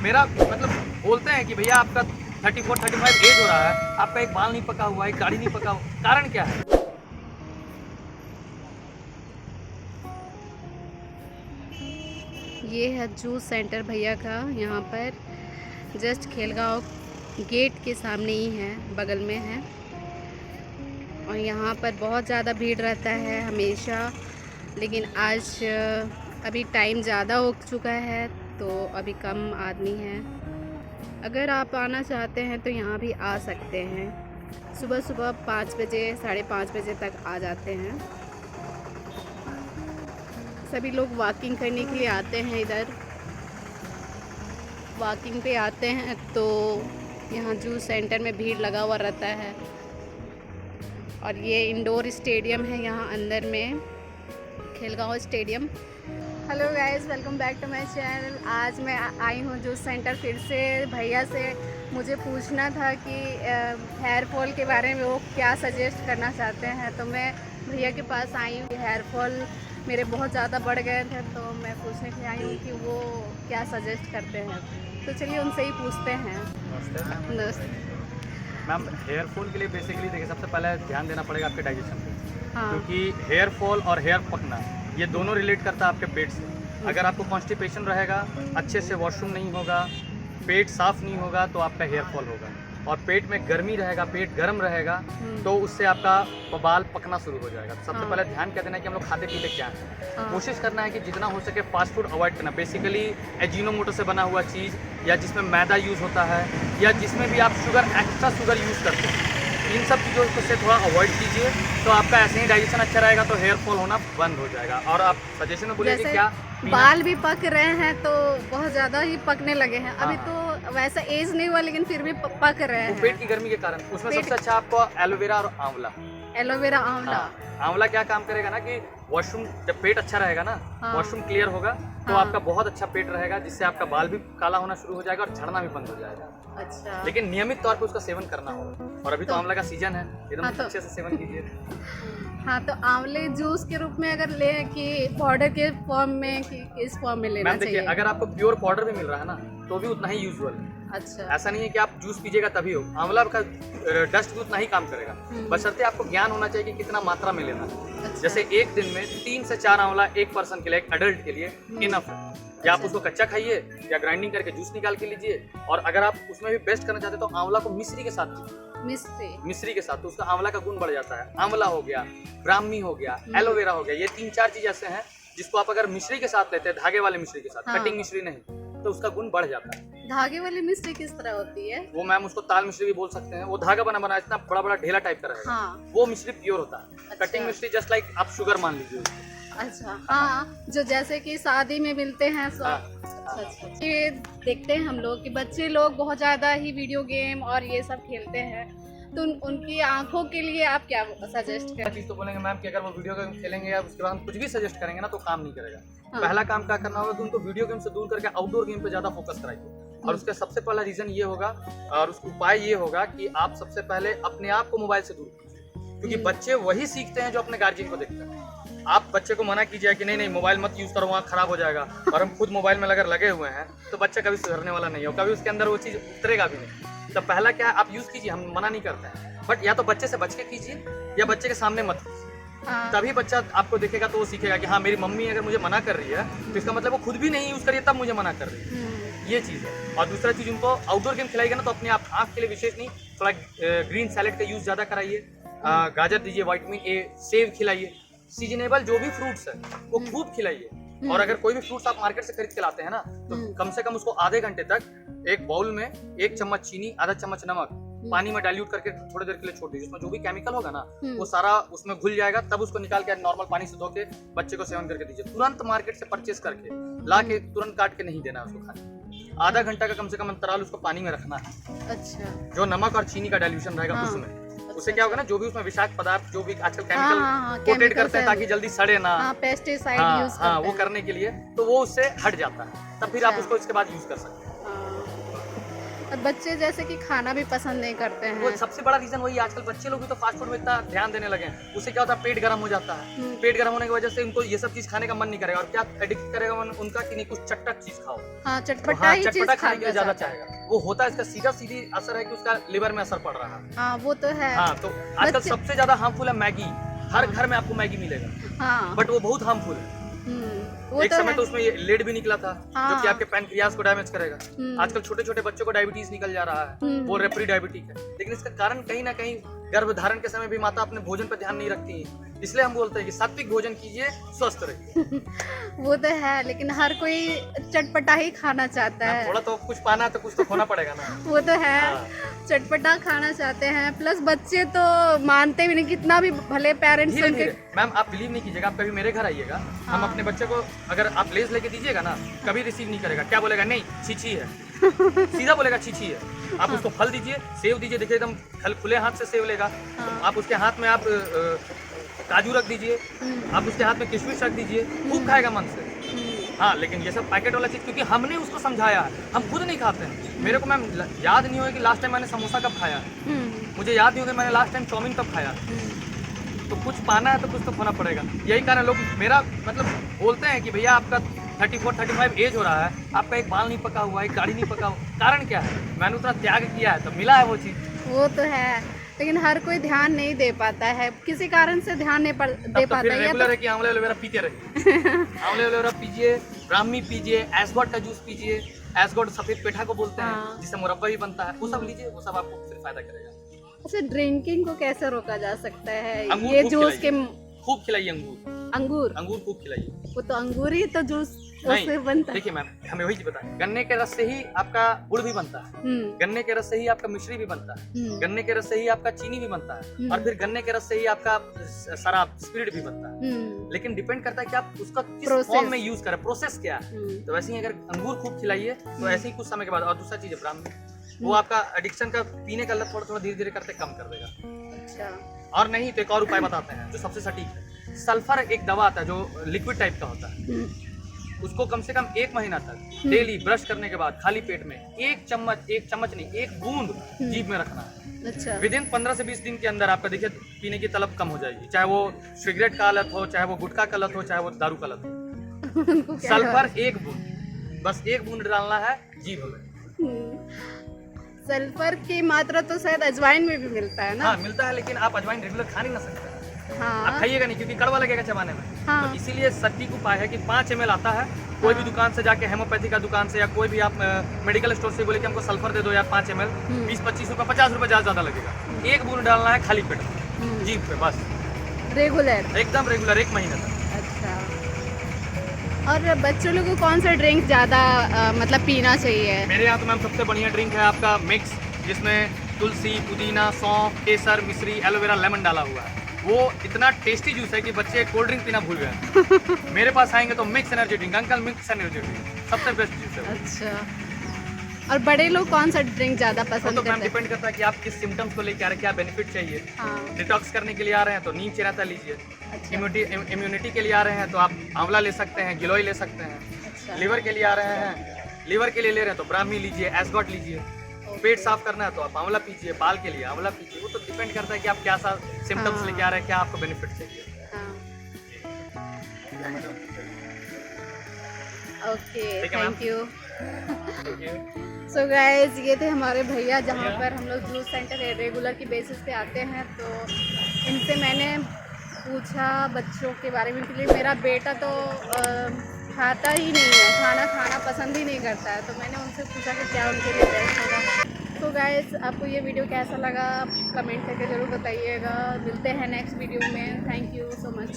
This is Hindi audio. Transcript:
मेरा मतलब बोलते हैं कि भैया आपका 34-35 एज हो रहा है, आपका एक बाल नहीं पका हुआ है, एक दाढ़ी नहीं पका हुआ, कारण क्या है? ये है जूस सेंटर भैया का। यहाँ पर जस्ट खेलगांव गेट के सामने ही है, बगल में है। और यहाँ पर बहुत ज़्यादा भीड़ रहता है हमेशा, लेकिन आज अभी टाइम ज़्यादा हो चुका है तो अभी कम आदमी है। अगर आप आना चाहते हैं तो यहाँ भी आ सकते हैं। सुबह सुबह 5 बजे 5:30 बजे तक आ जाते हैं। सभी लोग वॉकिंग करने के लिए आते हैं। इधर वॉकिंग पे आते हैं तो यहाँ जूस सेंटर में भीड़ लगा हुआ रहता है। और ये इंडोर स्टेडियम है यहाँ अंदर में, Khelgaon stadium. Hello guys, welcome back to my channel. आज मैं आई हूँ जूस सेंटर फिर से। भैया से मुझे पूछना था कि हेयर फॉल के बारे में वो क्या सजेस्ट करना चाहते हैं, तो मैं भैया के पास आई हूँ। हेयर फॉल मेरे बहुत ज़्यादा बढ़ गए थे तो मैं पूछने के लिए आई हूँ कि वो क्या सजेस्ट करते हैं। तो चलिए उनसे ही पूछते हैं। नमस्ते मैम, हेयर फॉल के लिए बेसिकली देखिए, सबसे पहले ध्यान देना पड़ेगा आपके डाइजेशन पे। हाँ। क्योंकि हेयर फॉल और हेयर पकना ये दोनों रिलेट करता है आपके पेट से। अगर आपको कॉन्स्टिपेशन रहेगा, अच्छे से वॉशरूम नहीं होगा, पेट साफ नहीं होगा तो आपका हेयर फॉल होगा। और पेट में गर्मी रहेगा, पेट गर्म रहेगा तो उससे आपका बाल पकना शुरू हो जाएगा। सबसे हाँ। पहले ध्यान क्या देना है कि हम लोग खाते पीते क्या हैं। हाँ। कोशिश करना है कि जितना हो सके फास्ट फूड अवॉइड करना। बेसिकली एजीनोमोटो से बना हुआ चीज़, या जिसमें मैदा यूज़ होता है, या जिसमें भी आप एक्स्ट्रा शुगर यूज़ करते हैं, इन सब चीज़ों को से थोड़ा अवॉइड कीजिए तो आपका ऐसे ही डाइजेशन अच्छा रहेगा तो हेयर फॉल होना बंद हो जाएगा। और आप सजेशन में बोलिए कि क्या बाल भी पक रहे हैं तो बहुत ज़्यादा ही पकने लगे हैं। अभी हाँ। तो वैसा एज नहीं हुआ लेकिन फिर भी पक रहे हैं। पेट की गर्मी के कारण उसमें सबसे अच्छा आपको एलोवेरा और आंवला। एलोवेरा, आंवला। हाँ, आंवला क्या काम करेगा ना कि वॉशरूम, जब पेट अच्छा रहेगा ना, हाँ। वॉशरूम क्लियर होगा तो हाँ। आपका बहुत अच्छा पेट रहेगा, जिससे आपका बाल भी काला होना शुरू हो जाएगा और झड़ना भी बंद हो जाएगा। अच्छा। लेकिन नियमित तौर पे उसका सेवन करना होगा। और अभी तो आंवला का सीजन है, एकदम हाँ, तो अच्छे से सेवन कीजिए। हाँ, तो आंवले जूस के रूप में अगर ले कि पाउडर के फॉर्म में कि किस फॉर्म में लेना मैम देखिए, चाहिए? अगर आपको प्योर पाउडर भी मिल रहा है ना तो भी उतना ही यूजुअल है। अच्छा। ऐसा नहीं है कि आप जूस पीजिएगा तभी हो। आंवला का डस्ट भी उतना ही काम करेगा, बशर्ते आपको ज्ञान होना चाहिए कि कितना मात्रा में लेना है। अच्छा। जैसे एक दिन में 3 से 4 आंवला एक पर्सन के लिए, एक अडल्ट के लिए इनफ है। या आप उसको कच्चा खाइए या ग्राइंडिंग करके जूस निकाल के लीजिए। और अगर आप उसमें भी बेस्ट करना चाहते हैं तो आंवला को मिश्री के साथ लीजिए। मिश्री के साथ तो उसका आंवला का गुण बढ़ जाता है। आंवला हो गया, ब्राह्मी हो गया, एलोवेरा हो गया, ये 3-4 चीज ऐसे हैं जिसको आप अगर मिश्री के साथ लेते हैं, धागे वाले मिश्री के साथ, हाँ। कटिंग मिश्री नहीं, तो उसका गुण बढ़ जाता है। धागे वाली मिश्री किस तरह होती है? वो मैम उसको ताल मिश्री भी बोल सकते हैं। वो धागा बना इतना बड़ा बड़ा ढेला टाइप का रहेगा। हाँ। वो मिश्री प्योर होता है। अच्छा। कटिंग मिश्री जस्ट लाइक आप शुगर मान लीजिए उसको। अच्छा। हाँ, जो जैसे कि शादी में मिलते हैं सब। हाँ। अच्छा। ये देखते हैं हम लोग कि बच्चे लोग बहुत ज़्यादा ही वीडियो गेम और ये सब खेलते हैं, तो उनकी आंखों के लिए आप क्या सजेस्ट करें? चीज तो बोलेंगे मैम कि अगर वो वीडियो गेम खेलेंगे या उसके बाद हम कुछ भी सजेस्ट करेंगे ना तो काम नहीं करेगा। हाँ। पहला काम क्या करना होगा कि उनको वीडियो गेम से दूर करके आउटडोर गेम पे ज्यादा फोकस कराइए। और उसका सबसे पहला रीजन ये होगा और उसका उपाय ये होगा कि आप सबसे पहले अपने आप को मोबाइल से दूर कीजिए। क्योंकि बच्चे वही सीखते हैं जो अपने गार्जियन को देखते हैं। आप बच्चे को मना कीजिए कि नहीं नहीं मोबाइल मत यूज करो, वहाँ खराब हो जाएगा, और हम खुद मोबाइल में अगर लगे हुए हैं तो बच्चा कभी सुधरने वाला नहीं हो, कभी उसके अंदर वो चीज़ उतरेगा भी नहीं। तो पहला क्या, आप यूज कीजिए, हम मना नहीं करते हैं, बट या तो बच्चे से बच के कीजिए या बच्चे के सामने मत कीजिए। हाँ। तभी बच्चा आपको देखेगा तो वो सीखेगा कि हाँ मेरी मम्मी अगर मुझे मना कर रही है तो इसका मतलब वो खुद भी नहीं यूज करिए तब मुझे मना कर रही है। ये चीज़ है। और दूसरा चीज़, उनको आउटडोर गेम खिलाएगा ना तो अपने आप आँख के लिए विशेष नहीं, थोड़ा ग्रीन सैलेड का यूज ज़्यादा कराइए, गाजर दीजिए, विटामिन ए, सेब खिलाइए, सीजनेबल जो भी फ्रूट्स है वो खूब खिलाइए। और अगर कोई भी फ्रूट्स आप मार्केट से खरीद के लाते हैं ना तो कम से कम उसको आधे घंटे तक एक बाउल में 1 चम्मच चीनी, आधा चम्मच नमक पानी में डाइल्यूट करके थोड़ी देर के लिए छोड़ दीजिए। उसमें जो भी केमिकल होगा ना वो सारा उसमें घुल जाएगा, तब उसको निकाल के नॉर्मल पानी से धो के बच्चे को सेवन करके दीजिए। तुरंत मार्केट से परचेस करके ला के तुरंत काट के नहीं देना है उसको खाने। आधा घंटा का कम से कम अंतराल उसको पानी में रखना है। अच्छा। जो नमक और चीनी का डाइल्यूशन रहेगा हाँ। उसमें, उससे क्या होगा ना, जो भी उसमें विषाक्त पदार्थ जो भी आजकल हाँ, केमिकल कोटेड करते हैं ताकि जल्दी सड़े ना, पेस्टिसाइड हाँ, यूज हाँ, करते वो हैं। करने के लिए तो वो उससे हट जाता है, तब फिर आप अच्छा। उसको इसके बाद यूज कर सकते हैं। और बच्चे जैसे कि खाना भी पसंद नहीं करते वो हैं। सबसे बड़ा रीजन वही, आजकल बच्चे लोग भी तो फास्ट फूड में इतना ध्यान देने लगे हैं, उससे क्या होता है पेट गर्म हो जाता है, पेट गर्म होने की वजह से उनको ये सब चीज खाने का मन नहीं करेगा, और क्या एडिक्ट करेगा मन उनका कि नहीं कुछ चटपट चीज खाओ। हाँ, तो चटपटा हाँ, ही चीज चटपटा खाने के लिए खाना ज्यादा चाहता है। चाहेगा, वो होता है इसका सीधी असर है कि उसका लिवर में असर पड़ रहा है। हाँ, वो तो है। हाँ, तो आजकल बच्चे- सबसे ज्यादा हार्मफुल है मैगी, हर घर में आपको मैगी मिलेगा, हाँ, बट वो बहुत हार्मफुल है। वो एक तो समय है। तो उसमें ये लेड भी निकला था, जो हाँ। कि आपके पैनक्रियास को डैमेज करेगा। हम्म। आजकल छोटे छोटे बच्चों को डायबिटीज निकल जा रहा है, वो रेप्री डायबिटीज है, लेकिन इसका कारण कहीं ना कहीं गर्भधारण के समय भी माता अपने भोजन पर ध्यान नहीं रखती है। इसलिए हम बोलते हैं कि सात्विक भोजन कीजिए, स्वस्थ रहिए। वो तो है, लेकिन हर कोई चटपटा ही खाना चाहता है। थोड़ा तो कुछ पाना है तो कुछ तो खोना पड़ेगा ना। वो तो है, हाँ। चटपटा खाना चाहते हैं, प्लस बच्चे तो मानते भी नहीं, कितना भी भले पेरेंट्स धीरे उनके। धीरे मैम, आप बिलीव नहीं कीजिएगा, आप कभी मेरे घर आइएगा, हम हाँ। अपने बच्चे को अगर आप लेज लेके दीजिएगा ना, कभी रिसीव नहीं करेगा। क्या बोलेगा? नहीं, छीछी है। सीधा बोलेगा छीछी है। आप उसको फल दीजिए, सेव दीजिए, देखिए एकदम खुले हाथ से सेव लेगा। हाँ। आप उसके हाथ में आप काजू रख दीजिए, आप उसके हाथ में किशमिश रख दीजिए, खूब खाएगा मन से। हाँ, लेकिन ये सब पैकेट वाला चीज़, क्योंकि हमने उसको समझाया है, हम खुद नहीं खाते हैं। मेरे को मैम याद नहीं होगा कि लास्ट टाइम मैंने समोसा कब खाया है, मुझे याद नहीं होगा मैंने लास्ट टाइम चाउमीन कब खाया है। तो कुछ पाना है तो कुछ तो खोना पड़ेगा। यही कारण लोग मेरा मतलब बोलते हैं कि भैया आपका 34-35 एज हो रहा है, आपका एक बाल नहीं पका हुआ, एक दाढ़ी नहीं पका हुआ। कारण क्या है? मैंने उतना त्याग किया है तो मिला है वो चीज़। वो तो है, लेकिन हर कोई ध्यान नहीं दे पाता है, किसी कारण से ध्यान नहीं दे तो पाता फिर है। या रेगुलर तो है कि आंवले एलोवेरा पीते रहिए। आंवले एलोवेरा पीजिए, ब्राह्मी पीजिए, एसगॉट का जूस पीजिए। एसगॉट सफेद पेठा को बोलते हैं, हाँ। जिससे मुरब्बा भी बनता है, वो सब लीजिए, वो सब आपको फिर फायदा करेगा। अच्छा, ड्रिंकिंग को कैसे रोका जा सकता है? अंगूर ये खूब जूस के खिलाइए, खूब खिलाइए अंगूर, अंगूर खूब खिलाइए। वो तो अंगूर ही तो जूस नहीं, उससे बनता है। देखिए मैम, हमें वही चीज बताएं, गन्ने के रस से ही आपका गुड़ भी बनता है, गन्ने के रस से ही आपका मिश्री भी बनता है, गन्ने के रस से ही आपका चीनी भी बनता है, और फिर गन्ने के रस से ही आपका शराब स्पिरिट भी बनता है। लेकिन डिपेंड करता है कि आप उसका किस Process। फॉर्म में यूज करें, प्रोसेस क्या है। तो वैसे ही अगर अंगूर खूब खिलाइए तो ऐसे ही कुछ समय के बाद। और दूसरा चीज है ब्राह्मी, वो आपका एडिक्शन का पीने का लत थोड़ा थोड़ा धीरे धीरे करते कम कर देगा। अच्छा। और नहीं तो एक और उपाय बताते हैं जो सबसे सटीक है। सल्फर एक दवा आता है जो लिक्विड टाइप का होता है, उसको कम से कम 1 महीना तक डेली ब्रश करने के बाद खाली पेट में 1 चम्मच नहीं, 1 बूंद जीभ में रखना है। अच्छा। विदिन 15 से 20 दिन के अंदर आपका देखिए पीने की तलब कम हो जाएगी, चाहे वो सिगरेट का लत हो, चाहे वो गुटखा का लत हो, चाहे वो दारू का लत हो। उनको क्या सल्फर 1 बूंद, बस 1 बूंद डालना है जीभ में। सल्फर की मात्रा तो शायद अजवाइन में भी मिलता है ना? हाँ मिलता है, लेकिन आप अजवाइन रेगुलर खा नहीं ना सकते, आप हाँ, खाइएगा नहीं क्योंकि कड़वा लगेगा चबाने में। हाँ। तो इसीलिए सटीक उपाय है कि 5 ml आता है, कोई भी दुकान से जाके, हेमोपैथी का दुकान से या कोई भी आप मेडिकल स्टोर से बोले कि हमको सल्फर दे दो यार 5 ml, 20-25 रुपये 50 रुपये ज़्यादा लगेगा। 1 बूंद डालना है खाली पेट में जीभ पे, बस रेगुलर, एकदम रेगुलर 1 महीने तक। अच्छा। और बच्चों लोगों को कौन सा ड्रिंक ज़्यादा मतलब पीना चाहिए? मेरे यहाँ तो मैम सबसे बढ़िया ड्रिंक है आपका मिक्स, जिसमें तुलसी, पुदीना, सौंफ, केसर, मिश्री, एलोवेरा, लेमन डाला हुआ है। वो इतना टेस्टी जूस है कि बच्चे कोल्ड ड्रिंक पीना भूल गए। मेरे पास आएंगे तो mix energy drink, uncle mix energy drink सबसे बेस्ट जूस है वो। अच्छा। और बड़े लोग कौन सा ड्रिंक ज़्यादा वो पसंद तो मैम करते हैं? डिपेंड करता है कि आप किस सिम्टम्स को लेकर आ रहे हैं, क्या बेनिफिट चाहिए। हाँ, डिटॉक्स करने के लिए आ रहे हैं तो नीम चिराता लीजिए, अच्छा। इम्यूनिटी के लिए आ रहे हैं तो आप आंवला ले सकते हैं, गिलोय ले सकते हैं, अच्छा। लिवर के लिए आ रहे हैं, लिवर के लिए ले रहे हैं तो ब्राह्मी लीजिए, एसगॉट लीजिए, पेट साफ करना है तो आप आंवला पीजिए, बाल के लिए आंवला पीजिए। वो तो डिपेंड करता है कि आप क्या सा सिम्टम्स हाँ। लेके आ रहे हैं, क्या आपको बेनिफिट चाहिए। हाँ। ओके, ठीक है, थैंक यू। सो गाइस, ये थे हमारे भैया, जहाँ पर हम लोग जूस सेंटर रेगुलर की बेसिस पे आते हैं। तो इनसे मैंने पूछा बच्चों के बारे में, क्योंकि मेरा बेटा तो खाता ही नहीं है, खाना पसंद ही नहीं करता है। तो मैंने उनसे पूछा कि क्या उनके लिए बेस्ट होगा। तो गाइस, आपको ये वीडियो कैसा लगा आप कमेंट करके ज़रूर बताइएगा। मिलते हैं नेक्स्ट वीडियो में। Thank you so much.